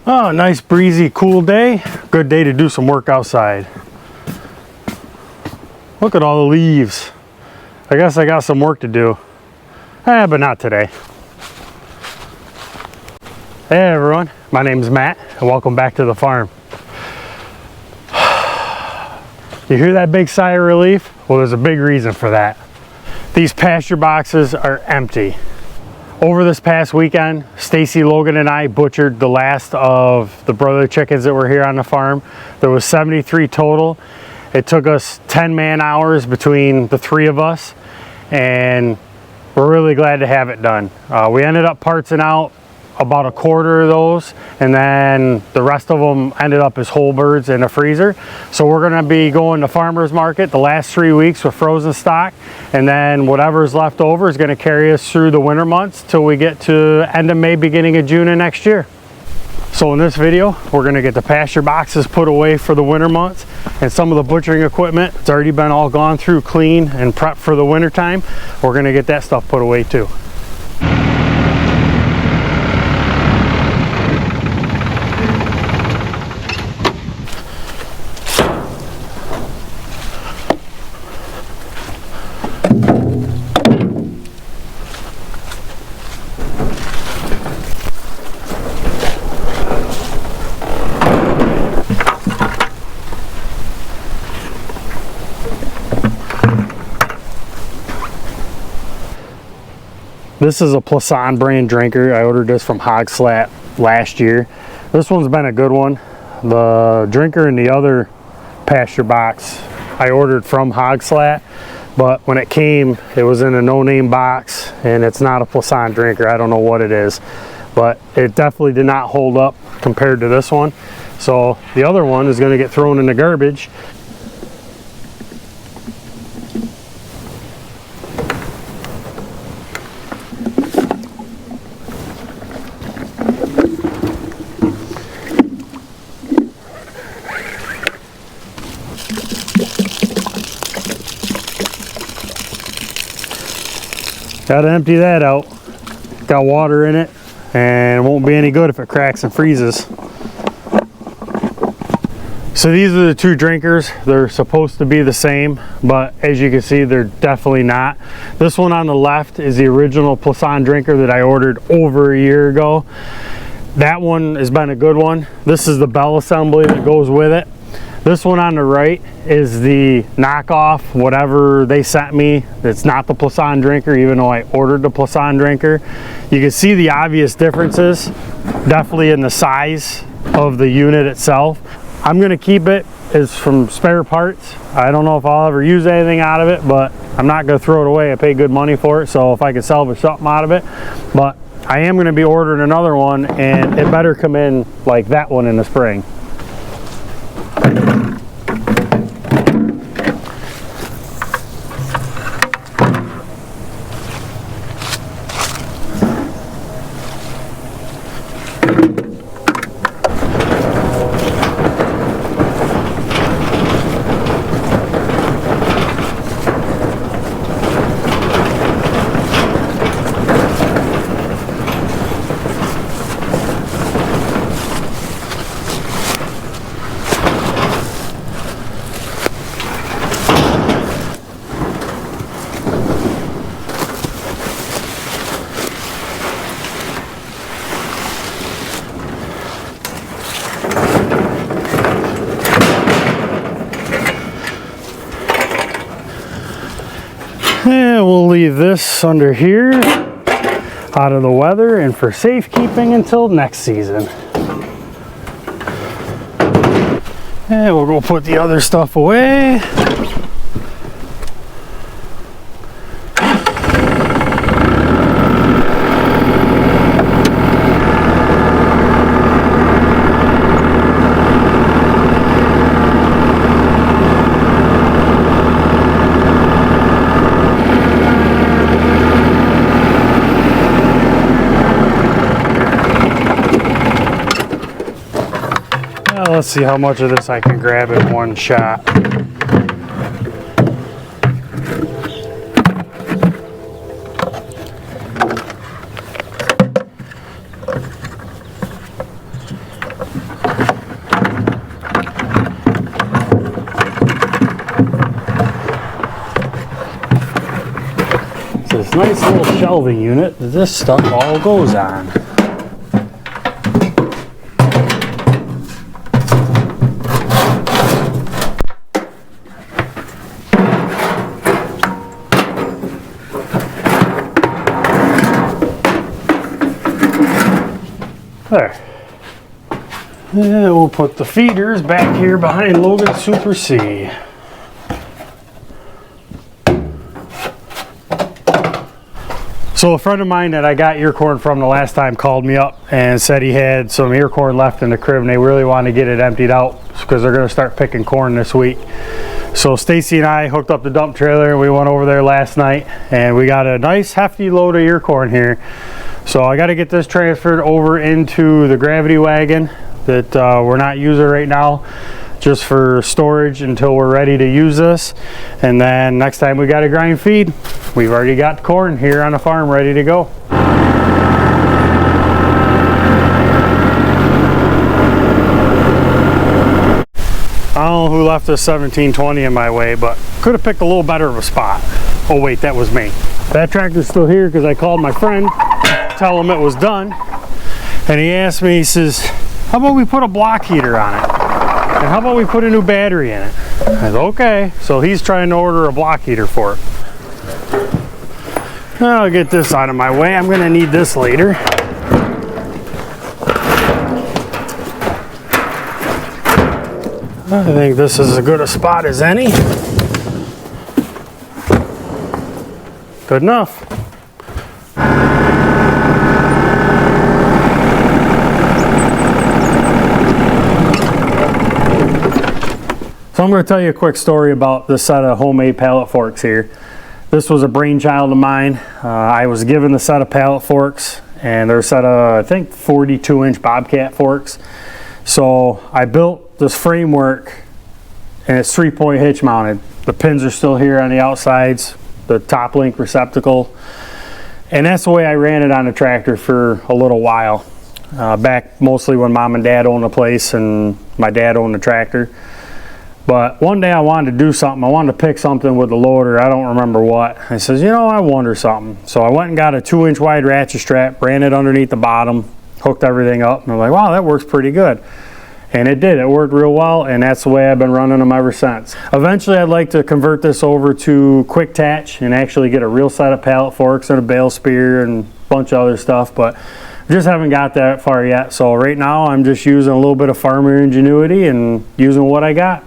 Oh, nice breezy, cool day. Good day to do some work outside. Look at all the leaves. I guess I got some work to do. But not today. Hey everyone, my name is Matt and welcome back to the farm. You hear that big sigh of relief? Well, there's a big reason for that. These pasture boxes are empty. Over this past weekend, Stacy, Logan, and I butchered the last of the broiler chickens that were here on the farm. There was 73 total. It took us 10 man hours between the three of us, and we're really glad to have it done. We ended up partsing out about a quarter of those, and then the rest of them ended up as whole birds in a freezer. So we're going to be going to farmers market the last 3 weeks with frozen stock, and then whatever's left over is going to carry us through the winter months till we get to end of May, beginning of June of next year. So in this video, we're going to get the pasture boxes put away for the winter months, and some of the butchering equipment, it's already been all gone through, clean and prepped for the winter time. We're going to get that stuff put away too. This is a Plasan brand drinker. I ordered this from Hogslat last year. This one's been a good one. The drinker and the other pasture box I ordered from Hogslat, but when it came, it was in a no-name box, and it's not a Plasan drinker. I don't know what it is, but it definitely did not hold up compared to this one. So the other one is going to get thrown in the garbage. Got to empty that out. Got water in it, and it won't be any good if it cracks and freezes. So these are the two drinkers. They're supposed to be the same, but as you can see, they're definitely not. This one on the left is the original Plasan drinker that I ordered over a year ago. That one has been a good one. This is the bell assembly that goes with it. This one on the right is the knockoff, whatever they sent me. It's not the Plasan drinker, even though I ordered the Plasan drinker. You can see the obvious differences, definitely in the size of the unit itself. I'm gonna keep it as from spare parts. I don't know if I'll ever use anything out of it, but I'm not gonna throw it away. I paid good money for it, so if I could salvage something out of it. But I am gonna be ordering another one, and it better come in like that one in the spring. And we'll leave this under here, out of the weather and for safekeeping until next season. And we'll go put the other stuff away. Let's see how much of this I can grab in one shot. Nice little shelving unit that this stuff all goes on. There. And we'll put the feeders back here behind Logan Super C. So a friend of mine that I got ear corn from the last time called me up and said he had some ear corn left in the crib and they really want to get it emptied out because they're going to start picking corn this week. So Stacy and I hooked up the dump trailer and we went over there last night and we got a nice hefty load of ear corn here. So I got to get this transferred over into the gravity wagon that we're not using right now, just for storage until we're ready to use this. And then next time we got to grind feed, we've already got corn here on the farm ready to go. I don't know who left this 1720 in my way, but could have picked a little better of a spot. Oh wait, that was me. That tractor's still here because I called my friend, tell him it was done. And he asked me, he says, how about we put a block heater on it? And how about we put a new battery in it? I said, okay. So he's trying to order a block heater for it. I'll get this out of my way. I'm gonna need this later. I think this is as good a spot as any. Good enough. So I'm going to tell you a quick story about this set of homemade pallet forks here. This was a brainchild of mine. I was given the set of pallet forks and they're a set of, I think, 42-inch Bobcat forks. So I built this framework and it's 3-point hitch mounted. The pins are still here on the outsides, the top link receptacle. And that's the way I ran it on the tractor for a little while. Back mostly when mom and dad owned the place and my dad owned the tractor. But one day I wanted to do something. I wanted to pick something with the loader. I don't remember what. I says, you know, I wonder something. So I went and got a 2-inch wide ratchet strap, ran it underneath the bottom, hooked everything up, and I'm like, wow, that works pretty good. And it did. It worked real well, and that's the way I've been running them ever since. Eventually, I'd like to convert this over to quick attach and actually get a real set of pallet forks and a bale spear and a bunch of other stuff, but just haven't got that far yet. So right now, I'm just using a little bit of farmer ingenuity and using what I got.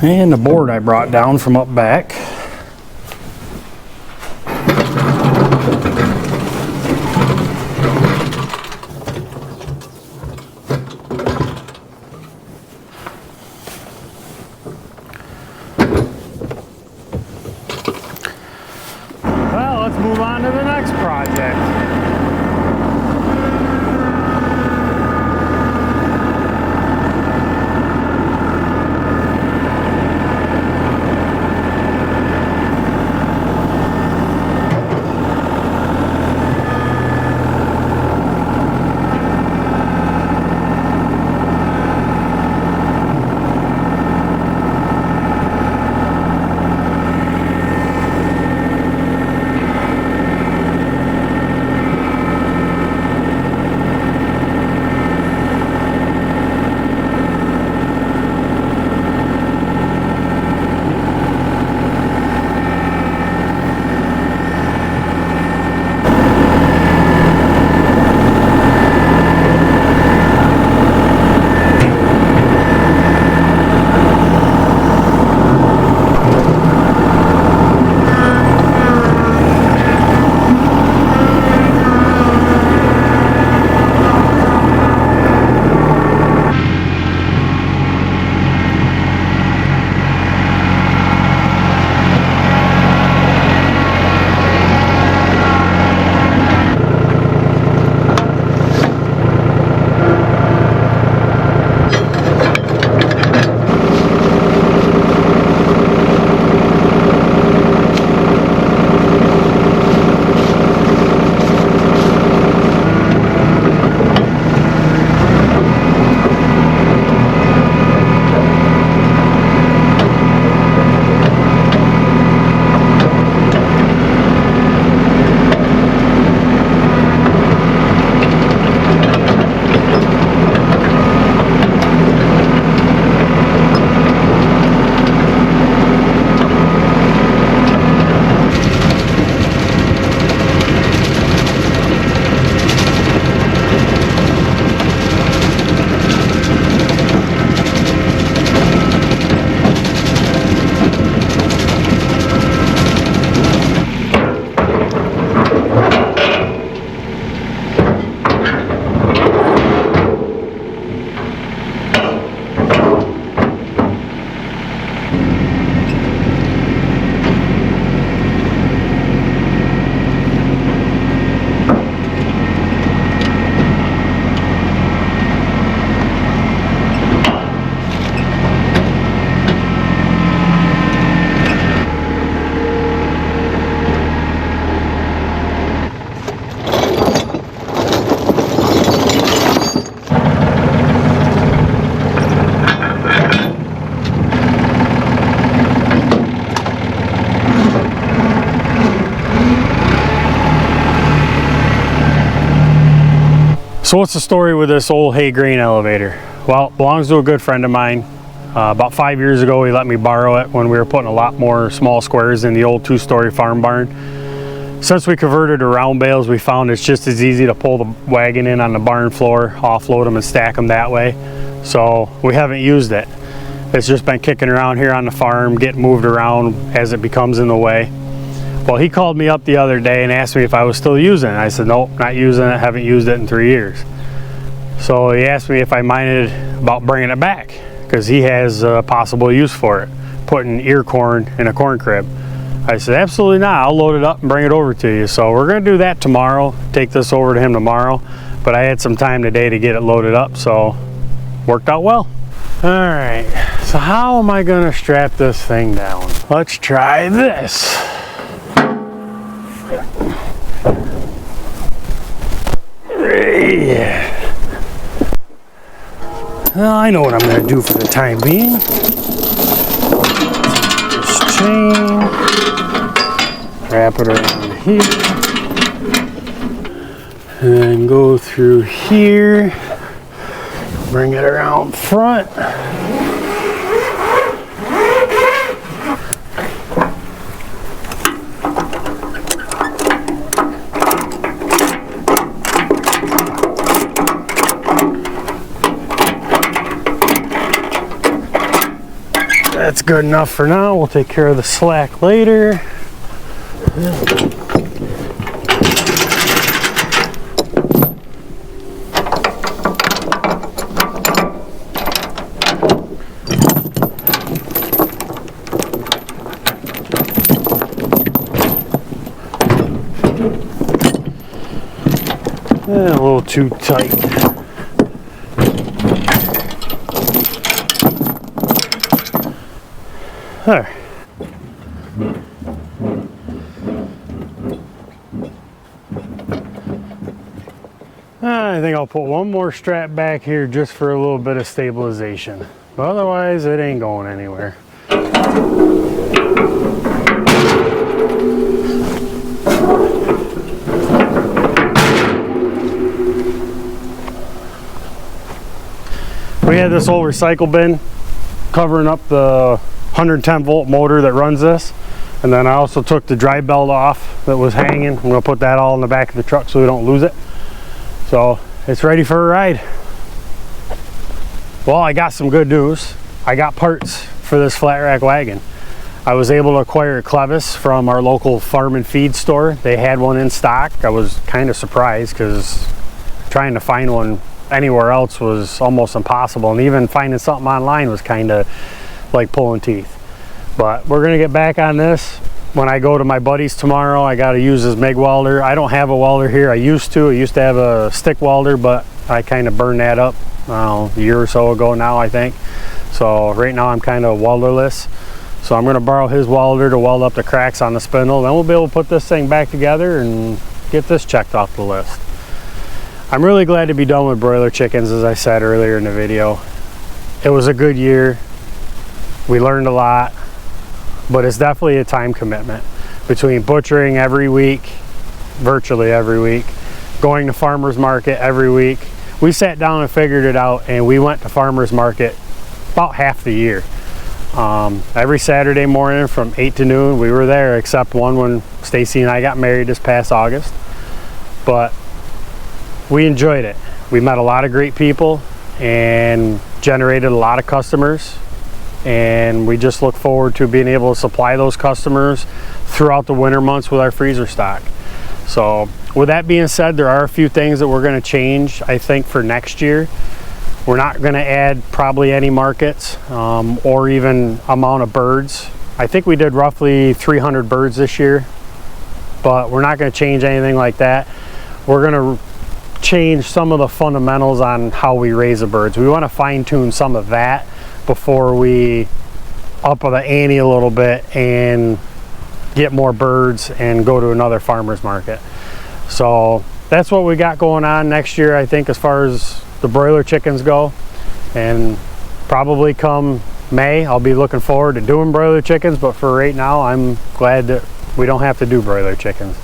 And the board I brought down from up back. Well, let's move on to the next project. So what's the story with this old hay grain elevator? Well, it belongs to a good friend of mine. About 5 years ago, he let me borrow it when we were putting a lot more small squares in the old 2-story farm barn. Since we converted to round bales, we found it's just as easy to pull the wagon in on the barn floor, offload them and stack them that way. So we haven't used it. It's just been kicking around here on the farm, getting moved around as it becomes in the way. Well, he called me up the other day and asked me if I was still using it. I said, nope, not using it, haven't used it in 3 years. So he asked me if I minded about bringing it back, because he has a possible use for it, putting ear corn in a corn crib. I said, absolutely not, I'll load it up and bring it over to you. So we're gonna do that tomorrow, take this over to him tomorrow, but I had some time today to get it loaded up, so worked out well. All right, so how am I gonna strap this thing down? Let's try this. Well, I know what I'm going to do for the time being. This chain, wrap it around here, and then go through here, bring it around front. That's good enough for now. We'll take care of the slack later. A little too tight. There. I think I'll put one more strap back here just for a little bit of stabilization. But otherwise, it ain't going anywhere. We had this old recycle bin covering up the 110 volt motor that runs this, and then I also took the drive belt off that was hanging. I'm going to put that all in the back of the truck so we don't lose it. So it's ready for a ride. Well, I got some good news. I got parts for this flat rack wagon. I was able to acquire a clevis from our local farm and feed store. They had one in stock. I was kind of surprised because trying to find one anywhere else was almost impossible, and even finding something online was kind of like pulling teeth. But we're gonna get back on this. When I go to my buddy's tomorrow, I got to use his MIG welder. I don't have a welder here. I used to have a stick welder, but I kind of burned that up a year or so ago now, I think. So right now I'm kind of welderless. So I'm gonna borrow his welder to weld up the cracks on the spindle. Then we'll be able to put this thing back together and get this checked off the list. I'm really glad to be done with broiler chickens, as I said earlier in the video. It was a good year. We learned a lot, but it's definitely a time commitment between butchering every week, virtually every week, going to farmer's market every week. We sat down and figured it out, and we went to farmer's market about half the year. Every Saturday morning from 8 to noon, we were there, except one when Stacy and I got married this past August. But we enjoyed it. We met a lot of great people and generated a lot of customers. And we just look forward to being able to supply those customers throughout the winter months with our freezer stock. So with that being said, there are a few things that we're going to change, I think, for next year. We're not going to add probably any markets or even amount of birds. I think we did roughly 300 birds this year, but we're not going to change anything like that. We're going to change some of the fundamentals on how we raise the birds. We want to fine tune some of that before we up the ante a little bit and get more birds and go to another farmer's market. So that's what we got going on next year, I think, as far as the broiler chickens go. And probably come May, I'll be looking forward to doing broiler chickens, but for right now, I'm glad that we don't have to do broiler chickens.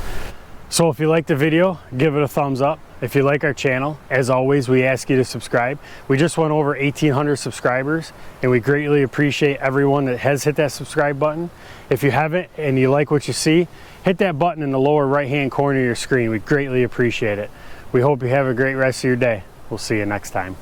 So if you liked the video, give it a thumbs up. If you like our channel, as always, we ask you to subscribe. We just went over 1,800 subscribers, and we greatly appreciate everyone that has hit that subscribe button. If you haven't and you like what you see, hit that button in the lower right-hand corner of your screen. We greatly appreciate it. We hope you have a great rest of your day. We'll see you next time.